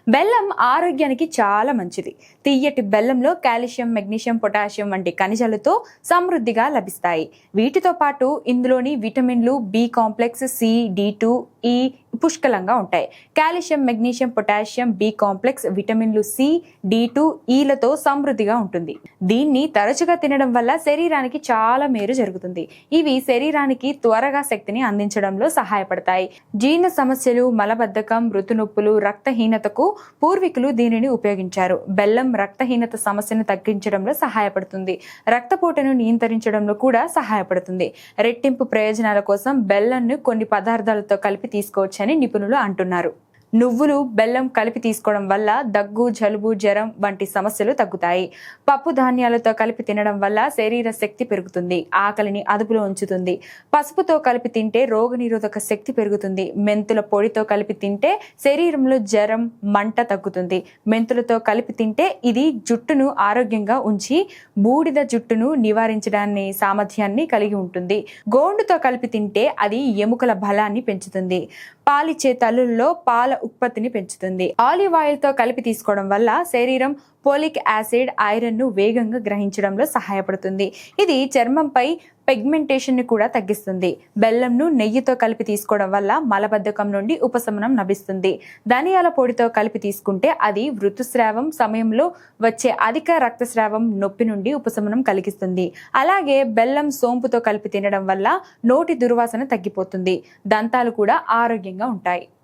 బెల్లం ఆరోగ్యానికి చాలా మంచిది. తియ్యటి బెల్లంలో కాల్షియం, మెగ్నీషియం, పొటాషియం వంటి ఖనిజాలతో సమృద్ధిగా లభిస్తాయి. వీటితో పాటు ఇందులోని విటమిన్లు బి కాంప్లెక్స్, సి, డి2, ఈ పుష్కలంగా ఉంటాయి. Calcium, magnesium, potassium, B complex, విటమిన్లు సి, డి2, ఈలతో సమృద్ధిగా ఉంటుంది. దీన్ని తరచుగా తినడం వల్ల శరీరానికి చాలా మేలు జరుగుతుంది. ఇవి శరీరానికి త్వరగా శక్తిని అందించడంలో సహాయపడతాయి. జీర్ణ సమస్యలు, మలబద్ధకం, ఋతునొప్పులు, రక్తహీనతకు పూర్వీకులు దీనిని ఉపయోగించారు. బెల్లం రక్తహీనత సమస్యను తగ్గించడంలో సహాయపడుతుంది. రక్తపోటును నియంత్రించడంలో కూడా సహాయపడుతుంది. రెట్టింపు ప్రయోజనాల కోసం బెల్లంను కొన్ని పదార్థాలతో కలిపి తీసుకోవచ్చని నిపుణులు అంటున్నారు. నువ్వులు, బెల్లం కలిపి తీసుకోవడం వల్ల దగ్గు, జలుబు, జ్వరం వంటి సమస్యలు తగ్గుతాయి. పప్పు ధాన్యాలతో కలిపి తినడం వల్ల శరీర శక్తి పెరుగుతుంది, ఆకలిని అదుపులో ఉంచుతుంది. పసుపుతో కలిపి తింటే రోగనిరోధక శక్తి పెరుగుతుంది. మెంతుల పొడితో కలిపి తింటే శరీరంలో జ్వరం, మంట తగ్గుతుంది. మెంతులతో కలిపి తింటే ఇది జుట్టును ఆరోగ్యంగా ఉంచి బూడిద జుట్టును నివారించడాన్ని సామర్థ్యాన్ని కలిగి ఉంటుంది. గోండుతో కలిపి తింటే అది ఎముకల బలాన్ని పెంచుతుంది. పాలిచ్చే తల్లుల్లో పాల ఉత్పత్తిని పెంచుతుంది. ఆలివ్ ఆయిల్ తో కలిపి తీసుకోవడం వల్ల శరీరం పోలిక్ యాసిడ్, ఐరన్ ను వేగంగా గ్రహించడంలో సహాయపడుతుంది. ఇది చర్మంపై పిగ్మెంటేషన్ ని కూడా తగ్గిస్తుంది. బెల్లంను నెయ్యితో కలిపి తీసుకోవడం వల్ల మలబద్ధకం నుండి ఉపశమనం లభిస్తుంది. ధనియాల పొడితో కలిపి తీసుకుంటే అది ఋతుస్రావం సమయంలో వచ్చే అధిక రక్తస్రావం, నొప్పి నుండి ఉపశమనం కలిగిస్తుంది. అలాగే బెల్లం సోంపుతో కలిపి తినడం వల్ల నోటి దుర్వాసన తగ్గిపోతుంది. దంతాలు కూడా ఆరోగ్యంగా ఉంటాయి.